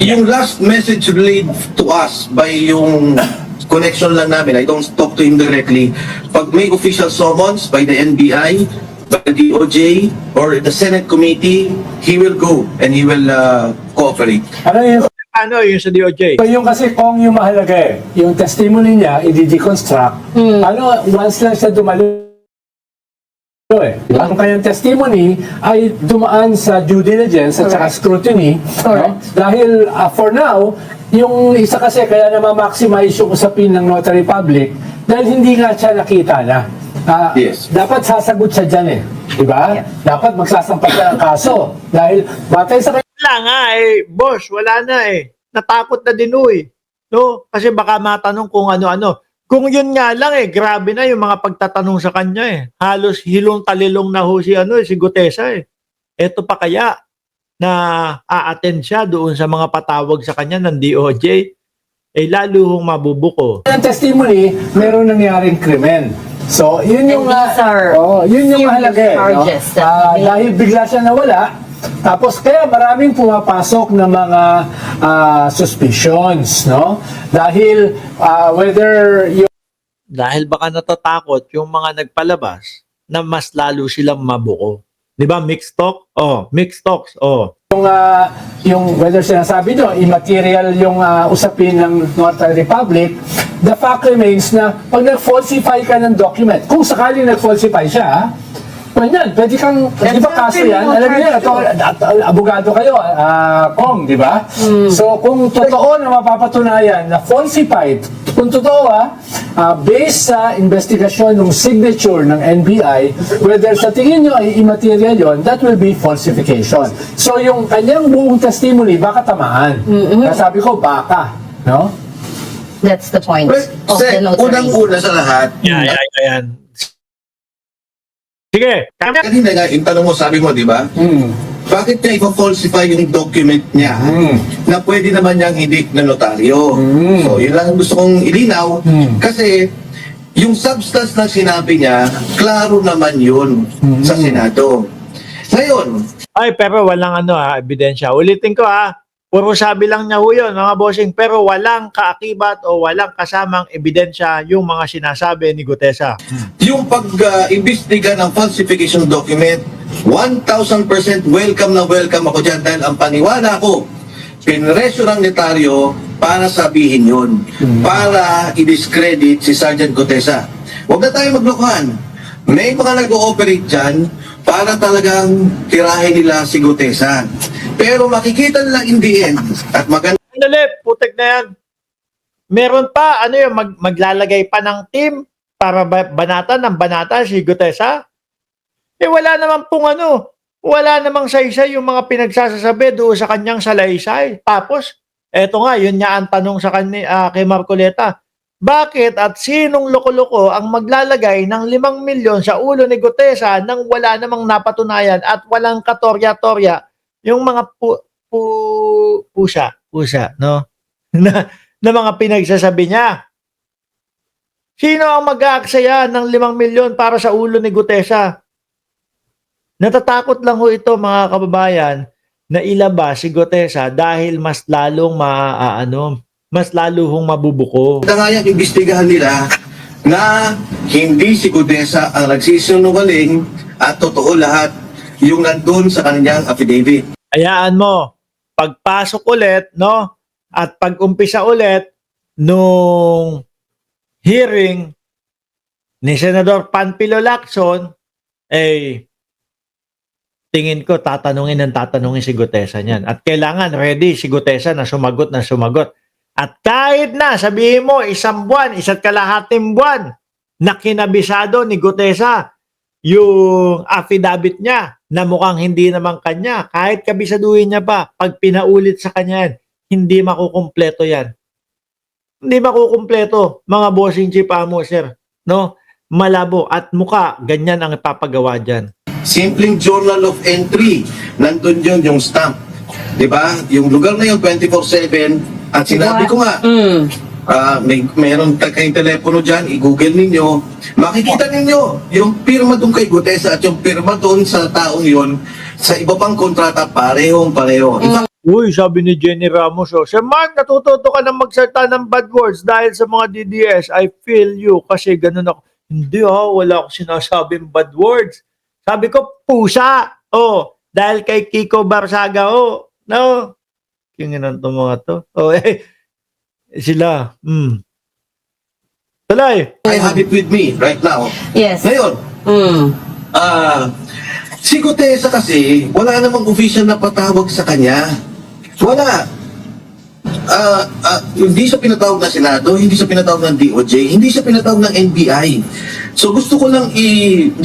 Yung last message relayed to us by yung connection lang namin, I don't talk to him directly, pag may official summons by the NBI, by the DOJ, or the Senate Committee, he will go and he will cooperate. Ano yung, Ano yung sa DOJ? yung kasi kung yung mahalaga eh, yung testimony niya, i-deconstruct, ano, once lang siya dumalo eh. Diba? Ang kanyang testimony ay dumaan sa due diligence at saka scrutiny. No? Dahil for now, yung isa kasi kaya na ma-maximize yung usapin ng notary public dahil hindi nga siya nakita na. Yes. Dapat sasagot siya dyan eh. Diba? Dapat magsasampat siya ng kaso. Dahil batay sa Wala nga eh, boss, wala na eh. Natakot na din no? Kasi baka matanong kung ano-ano. Kung yun nga lang eh, grabe na yung mga pagtatanong sa kanya eh. Halos hilong-talilong na ho si Gutesa eh. Eto pa kaya na a-attend siya doon sa mga patawag sa kanya ng DOJ, eh lalo hong mabubuko. ng testimony, meron nangyaring krimen. So, yun yung these are yun yung serious mahalaga eh, no? charges that they- Dahil bigla siya nawala, tapos kaya maraming pumapasok na mga suspicions, no? Dahil whether yung Dahil baka natatakot yung mga nagpalabas na mas lalo silang mabuko. Di ba? Mixed talk? Mixed talks. yung whether sinasabi nyo, immaterial yung usapin ng Northern Republic, the fact remains na pag nag-falsify ka ng document, kung sakaling nag-falsify siya, well, yan, pwede kang, di ba kaso yan? Alam niyo, abogado kayo, Kong, di ba? So, kung totoo na mapapatunayan na falsified, kung totoo based sa investigasyon ng signature ng NBI, whether sa tingin nyo ay immaterial yon, that will be falsification. So, yung kanyang buong testimony, baka tamaan. Kaya sabi ko, baka. No? That's the point Well, of the notary. unang-una sa lahat, Yan. Sige. kanina nga, yung tanong mo, sabi mo, di ba? Bakit niya ipa-falsify yung document niya na pwede naman niyang hindi na notaryo? So, yun lang ang gusto kong ilinaw. Kasi, yung substance na sinabi niya, klaro naman yun sa Senado. Ngayon, Ay, pero walang ebidensya. Ulitin ko puro sabi lang niya yun, mga bossing, pero walang kaakibat o walang kasamang ebidensya yung mga sinasabi ni Gutesa. yung pag-imbestiga ng falsification document, 1,000% welcome na welcome ako dyan dahil ang paniwala ko, pinresyo ng notaryo para sabihin yun, para i-discredit si Sergeant Gutesa. Huwag na tayo maglokohan. May mga nag-ooperate dyan para talagang tirahin nila si Gutesa. Pero makikita nila in the end at maganda. Andali, putek na yan. Meron pa, maglalagay pa ng team para banatan ng banata si Gutesa? Wala naman wala namang saysay yung mga pinagsasasabi doon sa kanyang salaysay. Tapos, eto nga, yun nga ang tanong sa kay Marcoleta. Bakit at sinong loko-loko ang maglalagay ng 5 milyon sa ulo ni Gutesa nang wala namang napatunayan at walang katorya-torya yung mga pusa, no? na mga pinagsasabi niya. Sino ang mag-aaksaya ng 5 milyon para sa ulo ni Gutesa? Natatakot lang ito, mga kababayan, na ilabas si Gutesa dahil mas lalong mas lalo hong mabubuko. Nga yung imbestigahan nila na hindi si Gutesa ang nagsisinungaling at totoo lahat yung nandun sa kanyang affidavit. Hayaan mo, pagpasok ulit, no? At pag-umpisa ulit nung hearing ni Senador Panfilo Lacson, tingin ko tatanungin si Gutesa niyan. At kailangan ready si Gutesa na sumagot. At kahit na, sabihin mo, 1 buwan, 1 kalahating buwan, na kinabisado ni Gutesa yung affidavit niya na mukhang hindi naman kanya, kahit kabisaduhin niya pa, pag pinaulit sa kanya yan, hindi makukumpleto yan. Hindi makukumpleto, mga bossing chief amo, sir. No? Malabo at muka, ganyan ang ipapagawa dyan. Simpleng journal of entry, nandun yun yung stamp. Diba? Yung lugar na yun, 24/7, at sinabi ko nga, meron kayong telepono dyan, i-google ninyo, makikita ninyo yung pirma doon kay Gutesa at yung pirma doon sa taong yun, sa iba pang kontrata, pareho. Uy, sabi ni Jenny Ramos, oh, Sir Mark, natututo ka na magsalita ng bad words dahil sa mga DDS. I feel you kasi ganun ako. Hindi wala akong sinasabing bad words. Sabi ko, pusa. Oh, dahil kay Kiko Barsaga, no? Kinginan to mga to. Oh, sila. Talay. I have it with me right now. Yes. Ngayon, Mm. si Gutesa kasi, wala namang official na patawag sa kanya. Wala. Hindi siya pinatawag ng Senado, hindi siya pinatawag ng DOJ, hindi siya pinatawag ng NBI. So gusto ko lang yung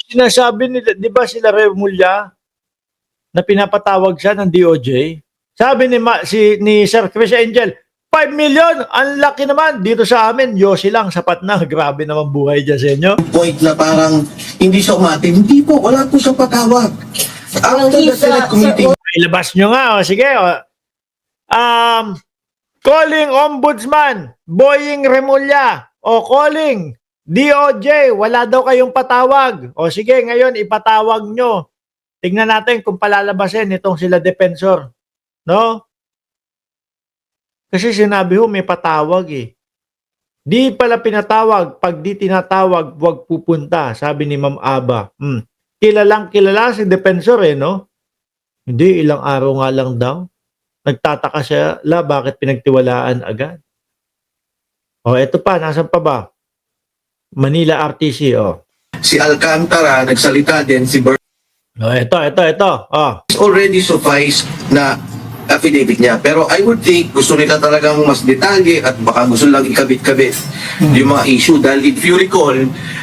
Sinasabi nila, di ba sila Remulla na pinapatawag siya ng DOJ? Sabi ni Sir Chris Angel, 5 million, ang laki naman. Dito sa amin, yosi lang, sapat na. Grabe naman buhay dyan sa inyo. point na parang hindi siya umatin. Hindi po, wala po siyang patawag. After the he's, Select Committee, Ilabas nyo nga, sige. Calling Ombudsman, Boying Remulla, calling DOJ, wala daw kayong patawag. O sige, ngayon ipatawag nyo. Tingnan natin kung palalabasin itong sila defensor. No? Kasi sinabi may patawag eh. Di pala pinatawag. Pag di tinatawag, wag pupunta. Sabi ni Ma'am Aba. Kilalang kilala si defensor no? Hindi, ilang araw nga lang daw. Nagtataka siya, bakit pinagtiwalaan agad? Eto pa, nasan pa ba? Manila RTC, si Alcantara nagsalita din, si Bert Ito. already suffice na affidavit niya. Pero I would think gusto nila talagang mas detalye at baka gusto lang ikabit-kabit yung mga issue. Dahil if you recall,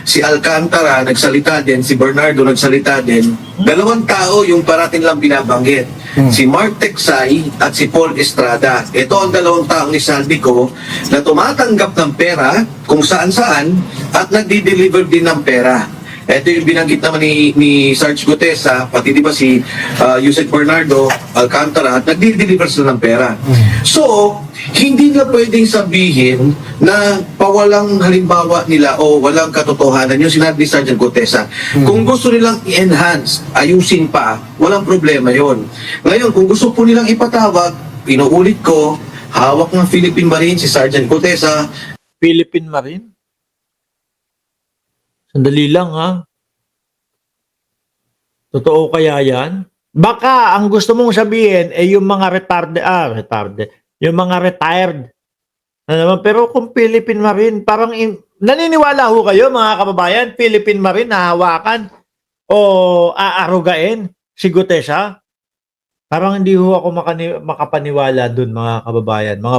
si Alcantara nagsalita din, si Bernardo nagsalita din. Dalawang tao yung parating lang binabanggit. Si Mark Teksay at si Paul Estrada. Ito ang dalawang taong ni Saldico na tumatanggap ng pera kung saan-saan at nagdi-deliver din ng pera. Ito yung binanggit naman ni Sarge Gutesa, pati di ba si Yusek Bernardo Alcantara, at nagdi-deliver sila ng pera. So, hindi na pwedeng sabihin na pawalang halimbawa nila o walang katotohanan yung sinabi ni Sergeant Gutesa. Kung gusto nilang i-enhance, ayusin pa, walang problema yon. Ngayon, kung gusto po nilang ipatawag, inuulit ko, hawak ng Philippine Marine si Sergeant Gutesa. Philippine Marine? Sandali lang ha. Totoo kaya yan? Baka ang gusto mong sabihin ay yung mga yung mga retired. Pero kung Philippine Marine, parang naniniwala ho kayo mga kababayan, Philippine Marine nahawakan o aarugain si Gutesa? Parang hindi ho ako makapaniwala dun mga kababayan. Mga